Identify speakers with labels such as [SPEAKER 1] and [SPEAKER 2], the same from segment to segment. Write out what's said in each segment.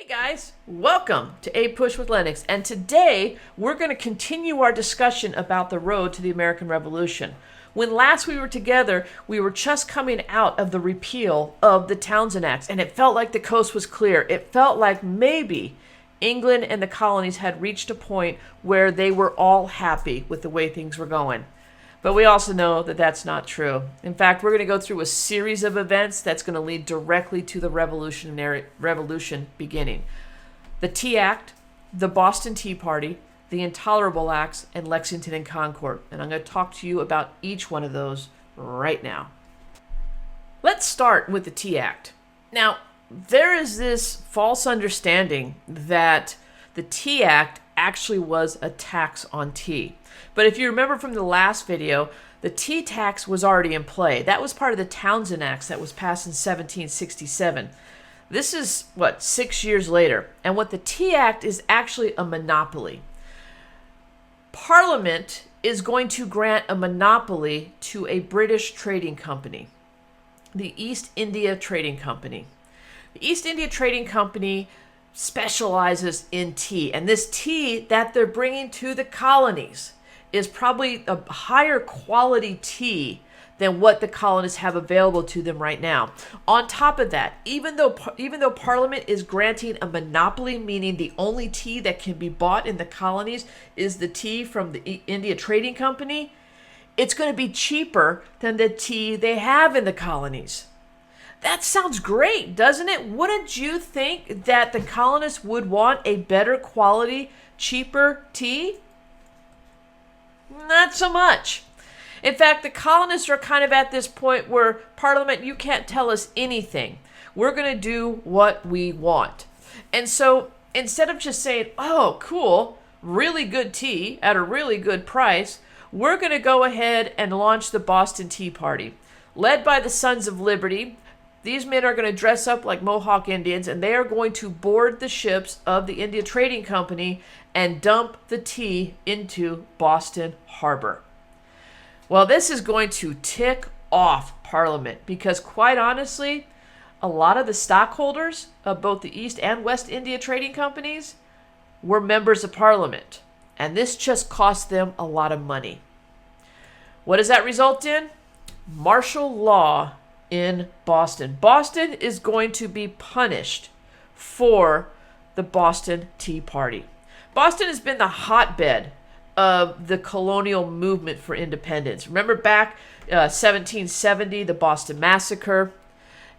[SPEAKER 1] Guys, welcome to A Push with Lennox, and today we're going to continue our discussion about the road to the American Revolution. When last we were together, we were just coming out of the repeal of the Townshend Acts, and it felt like the coast was clear. It felt like maybe England and the colonies had reached a point where they were all happy with the way things were going. But we also know that that's not true. In fact, we're going to go through a series of events that's going to lead directly to the revolution beginning. The Tea Act, the Boston Tea Party, the Intolerable Acts, and Lexington and Concord. And I'm going to talk to you about each one of those right now. Let's start with the Tea Act. Now, there is this false understanding that the Tea Act actually was a tax on tea. But if you remember from the last video, the tea tax was already in play. That was part of the Townshend Acts that was passed in 1767. This is, 6 years later. And what the Tea Act is actually a monopoly. Parliament is going to grant a monopoly to a British trading company, the East India Trading Company. The East India Trading Company specializes in tea, and this tea that they're bringing to the colonies is probably a higher quality tea than what the colonists have available to them right now. On top of that, even though Parliament is granting a monopoly, meaning the only tea that can be bought in the colonies is the tea from the India Trading Company, it's going to be cheaper than the tea they have in the colonies. That sounds great, doesn't it? Wouldn't you think that the colonists would want a better quality, cheaper tea? Not so much. In fact, the colonists are kind of at this point where, Parliament, you can't tell us anything. We're going to do what we want. And so instead of just saying, oh, cool, really good tea at a really good price, we're going to go ahead and launch the Boston Tea Party. Led by the Sons of Liberty, these men are going to dress up like Mohawk Indians, and they are going to board the ships of the India Trading Company and dump the tea into Boston Harbor. Well, this is going to tick off Parliament because, quite honestly, a lot of the stockholders of both the East and West India Trading Companies were members of Parliament, and this just cost them a lot of money. What does that result in? Martial law in Boston. Boston is going to be punished for the Boston Tea Party. Boston has been the hotbed of the colonial movement for independence. Remember back 1770, the Boston Massacre.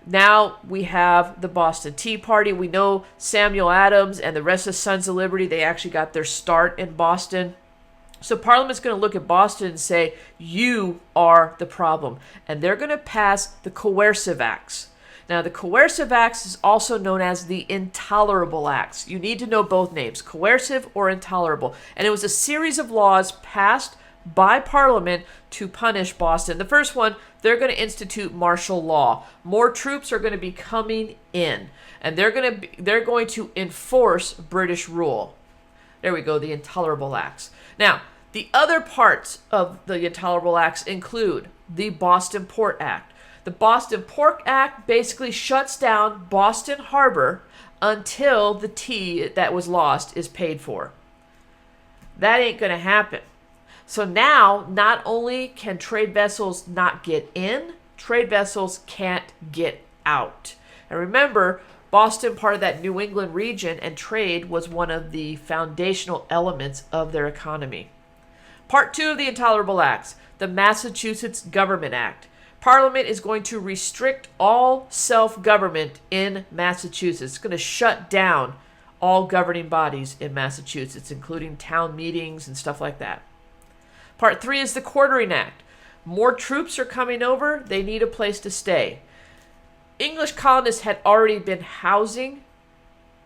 [SPEAKER 1] Now we have the Boston Tea Party. We know Samuel Adams and the rest of Sons of Liberty, they actually got their start in Boston. So Parliament's going to look at Boston and say, you are the problem. And they're going to pass the Coercive Acts. Now, the Coercive Acts is also known as the Intolerable Acts. You need to know both names, coercive or intolerable. And it was a series of laws passed by Parliament to punish Boston. The first one, they're going to institute martial law. More troops are going to be coming in, and they're going to enforce British rule. There we go, the Intolerable Acts. Now, the other parts of the Intolerable Acts include the Boston Port Act. The Boston Port Act basically shuts down Boston Harbor until the tea that was lost is paid for. That ain't going to happen. So now, not only can trade vessels not get in, trade vessels can't get out. And remember, Boston, part of that New England region, and trade was one of the foundational elements of their economy. Part 2 of the Intolerable Acts, the Massachusetts Government Act. Parliament is going to restrict all self-government in Massachusetts. It's going to shut down all governing bodies in Massachusetts, including town meetings and stuff like that. Part 3 is the Quartering Act. More troops are coming over. They need a place to stay. English colonists had already been housing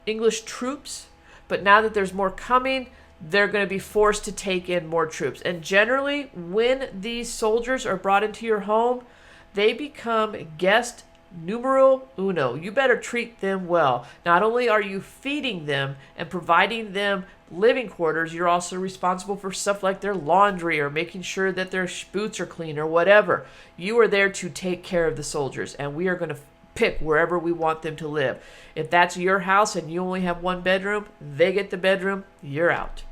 [SPEAKER 1] English troops, but now that there's more coming, they're going to be forced to take in more troops. And generally, when these soldiers are brought into your home, they become guest numero uno. You better treat them well. Not only are you feeding them and providing them living quarters, you're also responsible for stuff like their laundry or making sure that their boots are clean or whatever. You are there to take care of the soldiers, and we are going to pick wherever we want them to live. If that's your house and you only have one bedroom, they get the bedroom, you're out.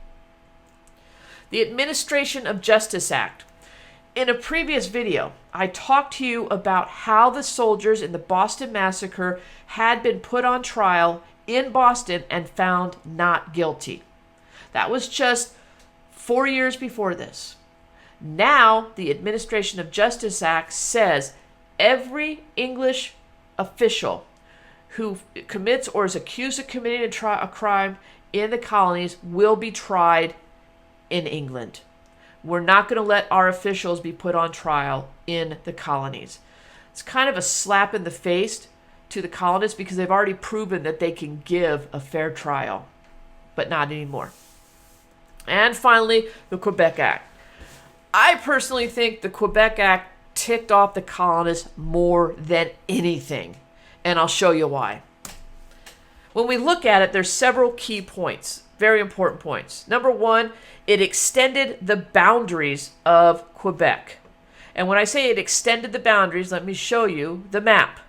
[SPEAKER 1] The Administration of Justice Act. In a previous video, I talked to you about how the soldiers in the Boston Massacre had been put on trial in Boston and found not guilty. That was just 4 years before this. Now, the Administration of Justice Act says every English official who commits or is accused of committing a crime in the colonies will be tried in England. We're not going to let our officials be put on trial in the colonies. It's kind of a slap in the face to the colonists because they've already proven that they can give a fair trial, but not anymore. And finally, the Quebec Act. I personally think the Quebec Act ticked off the colonists more than anything, and I'll show you why. When we look at it, there's several key points, very important points. Number one, it extended the boundaries of Quebec. And when I say it extended the boundaries, let me show you the map.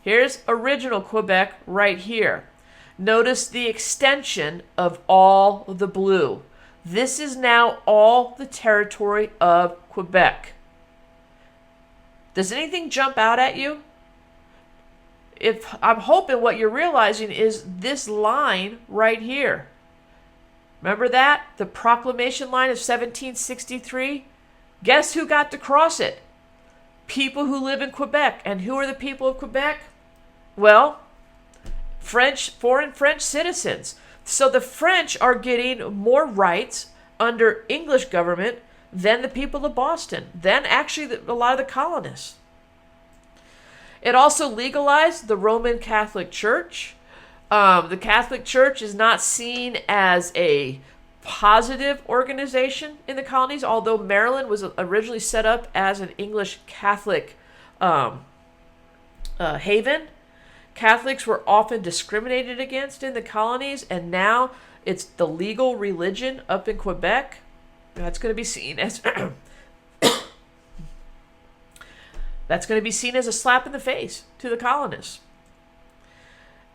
[SPEAKER 1] Here's original Quebec right here. Notice the extension of all the blue. This is now all the territory of Quebec. Does anything jump out at you? If I'm hoping what you're realizing is this line right here. Remember that? The proclamation line of 1763? Guess who got to cross it? People who live in Quebec. And who are the people of Quebec? Well, foreign French citizens. So the French are getting more rights under English government than the people of Boston, than actually a lot of the colonists. It also legalized the Roman Catholic Church. The Catholic Church is not seen as a positive organization in the colonies, although Maryland was originally set up as an English Catholic haven. Catholics were often discriminated against in the colonies, and now it's the legal religion up in Quebec. That's going to be seen as that's going to be seen as a slap in the face to the colonists.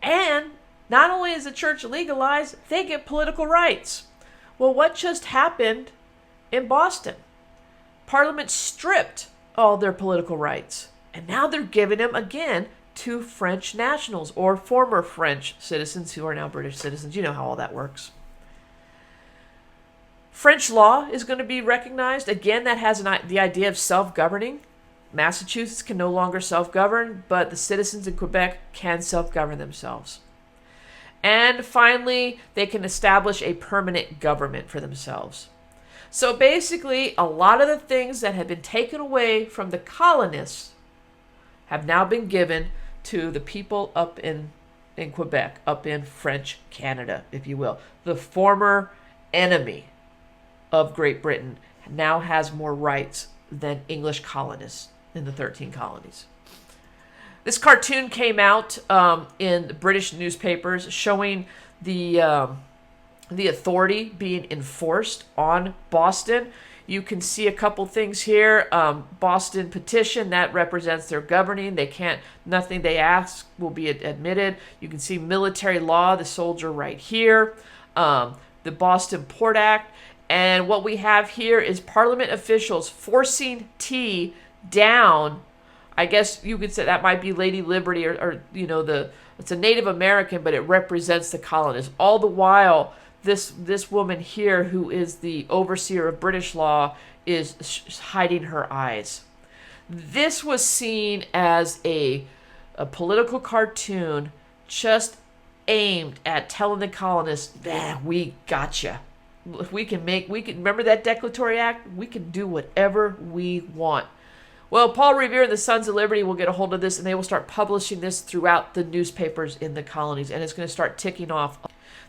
[SPEAKER 1] And not only is the church legalized, they get political rights. Well, what just happened in Boston? Parliament stripped all their political rights, and now they're giving them again to French nationals or former French citizens who are now British citizens. You know how all that works. French law is going to be recognized. Again, that has the idea of self-governing. Massachusetts can no longer self-govern, but the citizens in Quebec can self-govern themselves. And finally, they can establish a permanent government for themselves. So basically, a lot of the things that had been taken away from the colonists have now been given to the people up in Quebec, up in French Canada, if you will. The former enemy of Great Britain now has more rights than English colonists in the 13 colonies. This cartoon came out in the British newspapers showing the authority being enforced on Boston. You can see a couple things here. Boston petition, that represents their governing. Nothing they ask will be admitted. You can see military law, the soldier right here. The Boston Port Act. And what we have here is Parliament officials forcing tea down. I guess you could say that might be Lady Liberty or it's a Native American, but it represents the colonists. All the while, this woman here, who is the overseer of British law, is hiding her eyes. This was seen as a political cartoon just aimed at telling the colonists, we gotcha. We can remember that Declaratory Act? We can do whatever we want. Well, Paul Revere and the Sons of Liberty will get a hold of this, and they will start publishing this throughout the newspapers in the colonies, and it's going to start ticking off.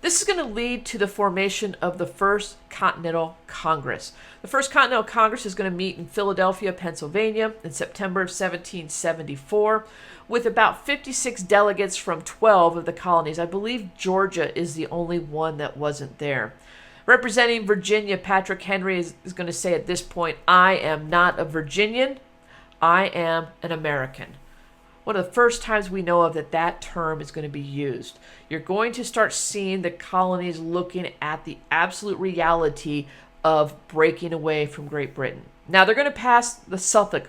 [SPEAKER 1] This is going to lead to the formation of the First Continental Congress. The First Continental Congress is going to meet in Philadelphia, Pennsylvania in September of 1774 with about 56 delegates from 12 of the colonies. I believe Georgia is the only one that wasn't there. Representing Virginia, Patrick Henry is going to say at this point, I am not a Virginian, I am an American. one of the first times we know of that term is going to be used. You're going to start seeing the colonies looking at the absolute reality of breaking away from Great Britain. Now, they're going to pass the Suffolk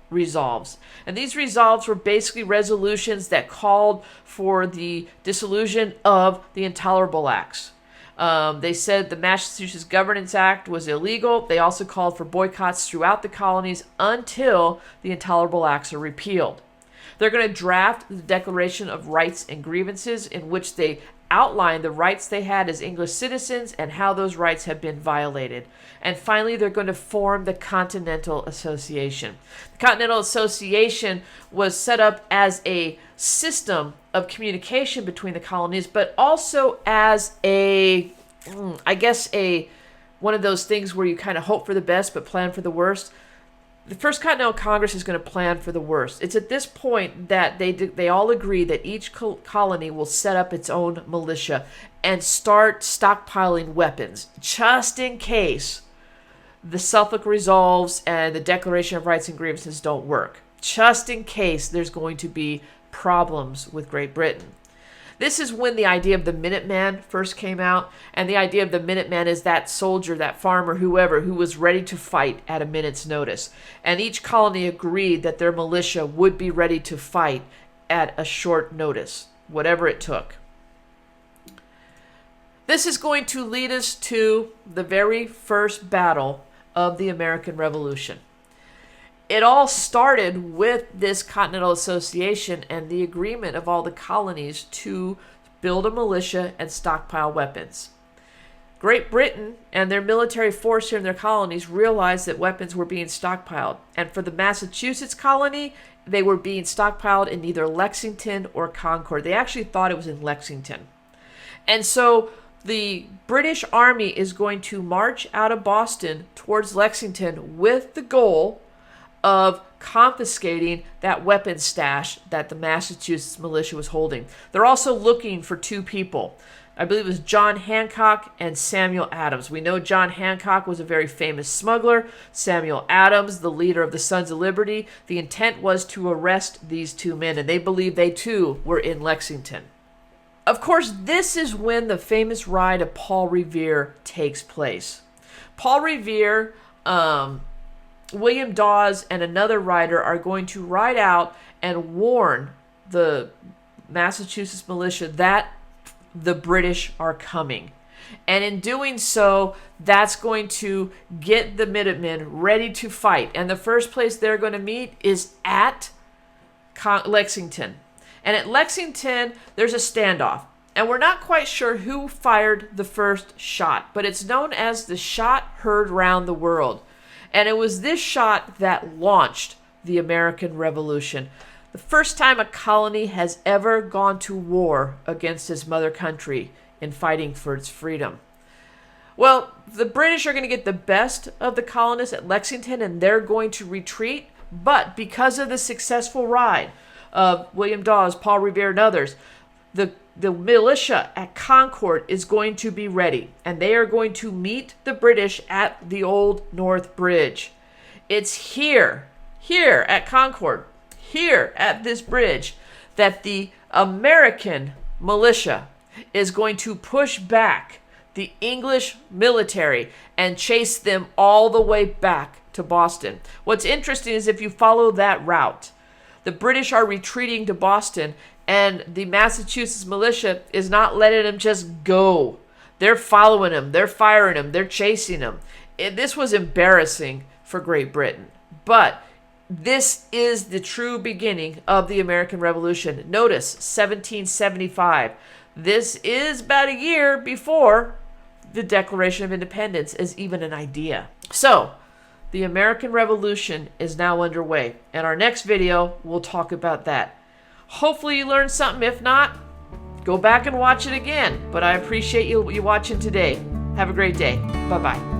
[SPEAKER 1] Resolves. And these resolves were basically resolutions that called for the dissolution of the Intolerable Acts. They said the Massachusetts Governance Act was illegal. They also called for boycotts throughout the colonies until the Intolerable Acts are repealed. They're going to draft the Declaration of Rights and Grievances, in which they outline the rights they had as English citizens and how those rights have been violated. And finally, they're going to form the Continental Association. The Continental Association was set up as a system of communication between the colonies, but also as one of those things where you kind of hope for the best but plan for the worst. The First Continental Congress is going to plan for the worst. It's at this point that they all agree that each colony will set up its own militia and start stockpiling weapons, just in case the Suffolk Resolves and the Declaration of Rights and Grievances don't work. Just in case there's going to be problems with Great Britain. This is when the idea of the Minuteman first came out, and the idea of the Minuteman is that soldier, that farmer, whoever, who was ready to fight at a minute's notice. And each colony agreed that their militia would be ready to fight at a short notice, whatever it took. This is going to lead us to the very first battle of the American Revolution. It all started with this Continental Association and the agreement of all the colonies to build a militia and stockpile weapons. Great Britain and their military force here in their colonies realized that weapons were being stockpiled. And for the Massachusetts colony, they were being stockpiled in either Lexington or Concord. They actually thought it was in Lexington. And so the British Army is going to march out of Boston towards Lexington with the goal of confiscating that weapon stash that the Massachusetts militia was holding. They're also looking for two people. I believe it was John Hancock and Samuel Adams. We know John Hancock was a very famous smuggler. Samuel Adams, the leader of the Sons of Liberty. The intent was to arrest these two men, and they believed they too were in Lexington. Of course, this is when the famous ride of Paul Revere takes place. Paul Revere, William Dawes, and another rider are going to ride out and warn the Massachusetts militia that the British are coming. And in doing so, that's going to get the Minutemen ready to fight. And the first place they're going to meet is at Lexington. And at Lexington, there's a standoff. And we're not quite sure who fired the first shot, but it's known as the shot heard round the world. And it was this shot that launched the American Revolution. The first time a colony has ever gone to war against its mother country in fighting for its freedom. Well, the British are going to get the best of the colonists at Lexington, and they're going to retreat. But because of the successful ride of William Dawes, Paul Revere, and others, the militia at Concord is going to be ready, and they are going to meet the British at the Old North Bridge. It's here at Concord, here at this bridge, that the American militia is going to push back the English military and chase them all the way back to Boston. What's interesting is if you follow that route, the British are retreating to Boston, and the Massachusetts militia is not letting them just go. They're following them. They're firing them. They're chasing them. This was embarrassing for Great Britain. But this is the true beginning of the American Revolution. Notice, 1775. This is about a year before the Declaration of Independence is even an idea. So, the American Revolution is now underway. In our next video, we'll talk about that. Hopefully you learned something. If not, go back and watch it again. But I appreciate you watching today. Have a great day. Bye-bye.